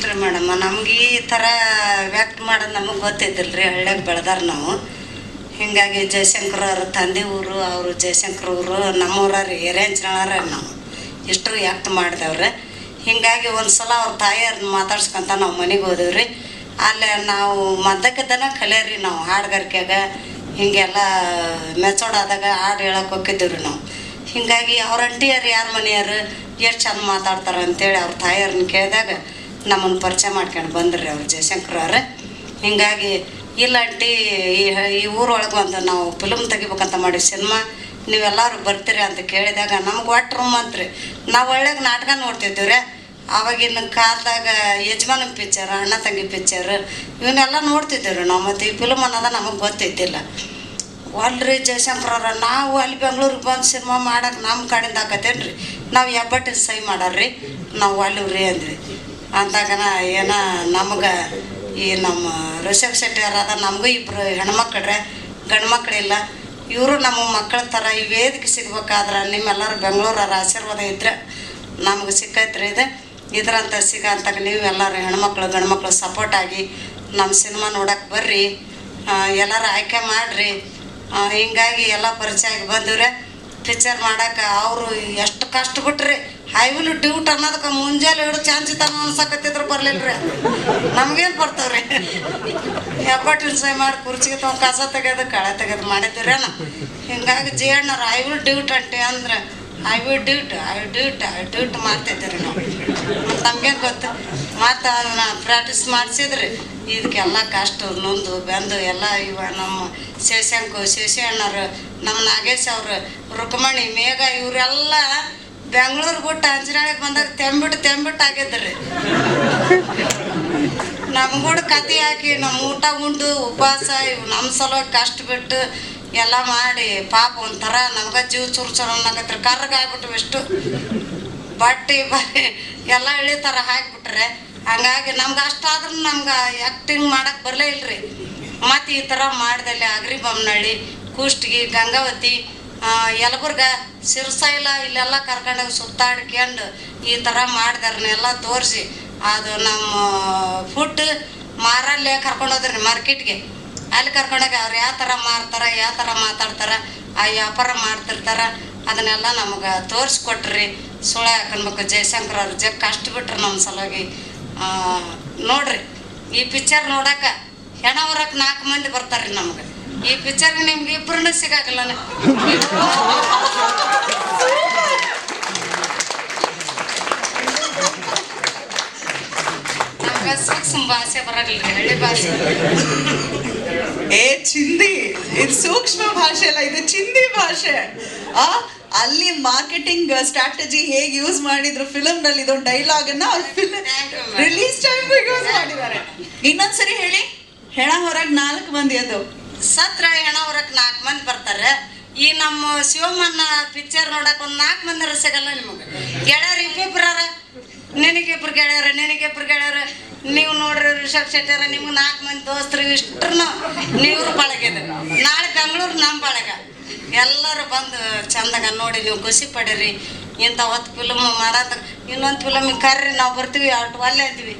ಇಲ್ರಿ ಮೇಡಮ್, ನಮ್ಗೆ ಈ ಥರ ವ್ಯಕ್ಟ್ ಮಾಡೋದು ನಮಗೆ ಗೊತ್ತಿದ್ದಿಲ್ಲ ರೀ. ಹಳ್ಳಿಯಾಗ ಬೆಳೆದಾರ ನಾವು. ಹೀಗಾಗಿ ಜಯಶಂಕರ್ ಅವ್ರ ತಂದೆ ಊರು, ಅವರು ಜಯಶಂಕರ್ ಊರು ನಮ್ಮೂರ ರೀ, ಎರೆಂಚನಾಳ ನಾವು ಇಷ್ಟು ವ್ಯಕ್ಟ್ ಮಾಡಿದೆವ್ರಿ. ಹೀಗಾಗಿ ಒಂದು ಸಲ ಅವ್ರ ತಾಯಿಯವ್ರನ್ನ ಮಾತಾಡ್ಸ್ಕೊಂತ ನಾವು ಮನೆಗೆ ಹೋದೇವ್ರಿ. ಅಲ್ಲೇ ನಾವು ಮದ್ದಕ್ಕದನ ಕಲಿಯರಿ ನಾವು ಹಾಡುಗಾರಿಕೆಯಾಗ ಹೀಗೆಲ್ಲ ಮೆಚೋಡಾದಾಗ ಹಾಡು ಹೇಳಕ್ಕೆ ಹೋಗಿದ್ದೀವ್ರಿ ನಾವು. ಹೀಗಾಗಿ ಅವ್ರ ಅಂಟಿಯರು ಯಾರ ಮನೆಯವರು ಎಷ್ಟು ಚಂದ ಮಾತಾಡ್ತಾರೆ ಅಂತೇಳಿ ಅವ್ರ ತಾಯಿಯವ್ರನ್ನ ಕೇಳಿದಾಗ ನಮ್ಮನ್ನು ಪರಿಚಯ ಮಾಡ್ಕೊಂಡು ಬಂದ್ರಿ ಅವ್ರು ಜಯಶಂಕರ್ ಅವ್ರು. ಹೀಗಾಗಿ ಇಲ್ಲ ಆಂಟಿ, ಈ ಊರೊಳಗೆ ಒಂದು ನಾವು ಫಿಲ್ಮ್ ತೆಗಿಬೇಕಂತ ಮಾಡಿ ಸಿನಿಮಾ, ನೀವೆಲ್ಲರೂ ಬರ್ತೀರಿ ಅಂತ ಕೇಳಿದಾಗ ನಮ್ಗೆ ಒಟ್ಟು ರೂಮ್ ಅಂತ್ರಿ. ನಾವು ಒಳ್ಳೆಗೆ ನಾಟಕ ನೋಡ್ತಿದ್ದೀವಿ ರೀ. ಆವಾಗಿನ ಕಾಲದಾಗ ಯಜಮಾನ ಪಿಕ್ಚರ್, ಅಣ್ಣ ತಂಗಿ ಪಿಕ್ಚರ್ ಇವನ್ನೆಲ್ಲ ನೋಡ್ತಿದ್ದೀವಿ ನಾವು. ಮತ್ತು ಈ ಫಿಲ್ಮ್ ಅನ್ನೋದು ನಮಗೆ ಗೊತ್ತಿದ್ದಿಲ್ಲ. ಅಲ್ರಿ ಜಯಶಂಕರ್ ಅವ್ರ, ನಾವು ಅಲ್ಲಿ ಬೆಂಗ್ಳೂರಿಗೆ ಬಂದು ಸಿನಿಮಾ ಮಾಡೋಕೆ ನಮ್ಮ ಕಡೆಯಿಂದ ಹಾಕತ್ತೇನು ರೀ, ನಾವು ಹೆಬ್ಬಟ್ಟಿನ ಸಹಿ ಮಾಡಾರ್ರಿ, ನಾವು ಅಲ್ಲಿವ್ರಿ ಅಂದ್ರಿ. ಅಂದಾಗನ ಏನ ನಮ್ಗೆ ಈ ನಮ್ಮ ಋಷಭ್ ಶೆಟ್ಟಿ ಅವರಾದ ನಮಗೂ ಇಬ್ಬರು ಹೆಣ್ಮಕ್ಳ್ರೆ, ಗಂಡು ಮಕ್ಕಳಿಲ್ಲ. ಇವರು ನಮ್ಮ ಮಕ್ಕಳ ಥರ ಈ ವೇದಿಕೆ ಸಿಗ್ಬೇಕಾದ್ರೆ ನಿಮ್ಮೆಲ್ಲರೂ ಬೆಂಗಳೂರವ್ರ ಆಶೀರ್ವಾದ ಇದ್ರೆ ನಮ್ಗೆ ಸಿಕ್ಕೈತ್ರಿ. ಇದ್ರಂತ ಸಿಗೋಂತಾಗ ನೀವು ಎಲ್ಲರೂ ಹೆಣ್ಮಕ್ಳು ಗಂಡು ಮಕ್ಕಳು ಸಪೋರ್ಟಾಗಿ ನಮ್ಮ ಸಿನಿಮಾ ನೋಡೋಕೆ ಬರ್ರಿ, ಎಲ್ಲರೂ ಆಯ್ಕೆ ಮಾಡಿರಿ. ಹಿಂಗಾಗಿ ಎಲ್ಲ ಪರಿಚಯ ಆಗಿ ಬಂದಿವ್ರೆ ಪಿಕ್ಚರ್ ಮಾಡೋಕೆ. ಅವರು ಎಷ್ಟು ಕಷ್ಟಪಟ್ರಿ. ಹೈವಿಲ್ ಡ್ಯೂಟ್ ಅನ್ನೋದಕ್ಕೆ ಮುಂಜಾನೆ ಹಿಡಿದು ಚಾನ್ಸಿತನ ಅನ್ಸಕತ್ತಿದ್ರು ಬರಲಿಲ್ಲ ರೀ. ನಮಗೇನು ಬರ್ತಾವ್ರಿ, ಹೆಬ್ಬಟ್ಟಿನ ಸೈ ಮಾಡಿ ಕುರ್ಚಿಗೆ ತೊಗೊಂಡು ಕಸ ತೆಗೆದು ಕಳೆ ತೆಗೆದು ಮಾಡಿದ್ದೀರೇನ. ಹಿಂಗಾಗಿ ಜೀವಣ್ಣರು ಹೈವಿಲ್ ಡ್ಯೂಟ್ ಅಂಟೆ ಅಂದ್ರೆ ಹೈವಿಲ್ ಡ್ಯೂಟ್ ಮಾಡ್ತಿದ್ದೀರಿ ನಾವು. ಮತ್ತು ನಮ್ಗೇನು ಗೊತ್ತು. ಮತ್ತು ಅದನ್ನ ಪ್ರಾಕ್ಟೀಸ್ ಮಾಡಿಸಿದ್ರಿ. ಇದಕ್ಕೆಲ್ಲ ಕಷ್ಟ ನೊಂದು ಬೆಂದು ಎಲ್ಲ ಇವ ನಮ್ಮ ಶಶಿ ಅಣ್ಣರು, ನಮ್ಮ ನಾಗೇಶ್ ಅವರು, ರುಕ್ಮಣಿ, ಮೇಘ ಇವರೆಲ್ಲ ಬೆಂಗಳೂರು ಬಿಟ್ಟು ಅಂಜನಾಳಿಗೆ ಬಂದಾಗ ತೆಂಬಿಟ್ಟು ಆಗಿದ್ರಿ. ನಮ್ಗೂಡ ಕತೆ ಹಾಕಿ ನಮ್ಮ ಊಟ ಉಂಡು ಉಪವಾಸ ಇವು ನಮ್ಮ ಸಲುವಾಗಿ ಕಷ್ಟ ಬಿಟ್ಟು ಎಲ್ಲ ಮಾಡಿ ಪಾಪ ಒಂಥರ ನಮ್ಗೆ ಜೀವ ಚುರುಚುರು ಅನ್ನಕತ್ರಿ. ಕರ್ಗಾಗ್ಬಿಟ್ವು ಎಷ್ಟು ಬಟ್ಟೆ ಬರೀ ಎಲ್ಲ ಇಳಿ ಥರ ಹಾಕಿಬಿಟ್ರೆ. ಹಂಗಾಗಿ ನಮ್ಗೆ ಅಷ್ಟಾದ್ರೂ ನಮ್ಗೆ ಆ್ಯಕ್ಟಿಂಗ್ ಮಾಡೋಕ್ಕೆ ಬರಲೇ ಇಲ್ರಿ. ಮತ್ತು ಈ ಥರ ಮಾಡ್ದಲ್ಲಿ ಅಗ್ರಿ ಬೊಮ್ಮನಹಳ್ಳಿ, ಕುಷ್ಟಗಿ, ಗಂಗಾವತಿ, ಯಲಬುರ್ಗ, ಸಿರ್ಸೈಲ ಇಲ್ಲೆಲ್ಲ ಕರ್ಕೊಂಡೋಗಿ ಸುತ್ತಾಡ್ಕೊಂಡು ಈ ಥರ ಮಾಡಿದಾರನ್ನೆಲ್ಲ ತೋರಿಸಿ ಅದು ನಮ್ಮ ಫುಡ್ ಮಾರಲ್ಲೇ ಕರ್ಕೊಂಡೋದ್ರಿ ಮಾರ್ಕೆಟ್ಗೆ. ಅಲ್ಲಿ ಕರ್ಕೊಂಡೋಗಿ ಅವ್ರು ಯಾವ ಥರ ಮಾರ್ತಾರೆ, ಯಾವ ಥರ ಮಾತಾಡ್ತಾರೆ, ಆ ವ್ಯಾಪಾರ ಮಾಡ್ತಿರ್ತಾರೆ ಅದನ್ನೆಲ್ಲ ನಮಗೆ ತೋರಿಸ್ಕೊಟ್ರಿ. ಸುಳ್ಳು ಹಾಕನ್ಬೇಕು. ಜಯಶಂಕರ್ ಅವ್ರು ಜಗ್ ಕಷ್ಟ ಬಿಟ್ರು ನಮ್ಮ ಸಲುವಾಗಿ. ನೋಡ್ರಿ, ಈ ಪಿಕ್ಚರ್ ನೋಡಕ್ಕೆ ಹೆಣ ಹೊರಕ್ಕೆ 4 ಮಂದಿ ಬರ್ತಾರ್ರಿ ನಮ್ಗೆ. ಈ ಪಿಕ್ಚರ್ಗೆ ನಿಮ್ಗೆ ಇಬ್ಬರನ್ನೂ ಸಿಗಾಗಲ್ಲ. ನಮ್ಗೆ ಸೂಕ್ಷ್ಮ ಭಾಷೆ ಬರಲ್ಲ, ಹಳ್ಳಿ ಭಾಷೆ. ಚಿಂದಿ, ಇದು ಸೂಕ್ಷ್ಮ ಭಾಷೆ ಅಲ್ಲ, ಇದು ಚಿಂದಿ ಭಾಷೆ. ಅಲ್ಲಿ ಮಾರ್ಕೆಟಿಂಗ್ ಸ್ಟ್ರಾಟಜಿ ಹೇಗೆ ಯೂಸ್ ಮಾಡಿದ್ರು ಫಿಲಮ್ ನಲ್ಲಿ, ಇದೊಂದು ಡೈಲಾಗ್ ಅನ್ನ ರಿಲೀಸ್ ಟೈಮ್ ಯೂಸ್ ಮಾಡಿದ್ದಾರೆ. ಇನ್ನೊಂದ್ಸರಿ ಹೇಳಿ. ಹೆಣ ಹೊರಗ್ 4 ಮಂದಿ, ಅದು ಸತ್ರ ಹೆಣ ಹೊರಕ್ 4 ಮಂದಿ ಬರ್ತಾರೆ. ಈ ನಮ್ಮ ಶಿವಮನ್ನ ಪಿಕ್ಚರ್ ನೋಡಕ್ ಒಂದು 4 ಮಂದಿ ಸಿಗಲ್ಲ ನಿಮಗೆ. ಗೆಳೆಯರು ಇಬ್ಬಿಬ್ರಾರ, ನಿನಗಿಬ್ರು ಗೆಳೆಯರು. ನೀವು ನೋಡ್ರಿ ರಿಷಬ್ ಶೆಟ್ಟರ, ನಿಮ್ಗೆ 4 ಮಂದಿ ದೋಸ್ತರು ಇಷ್ಟ್ರು ನೀವ್ರು ಬಳಗಿದೆ. ನಾಳೆ ಬೆಂಗಳೂರು ನಮ್ಮ ಬಳಗ ಎಲ್ಲರೂ ಬಂದು ಚಂದಾಗ ನೋಡಿ ನೀವು ಖುಷಿ ಪಡೀರಿ. ಇಂಥ ಹೊತ್ತು ಫಿಲ್ಮ್ ಮಾಡಂತ ಇನ್ನೊಂದು ಫಿಲಮಿಗೆ ಕರ್ರಿ, ನಾವು ಬರ್ತೀವಿ. ಅಷ್ಟು ಅಲ್ಲೇ ಅಂತೀವಿ.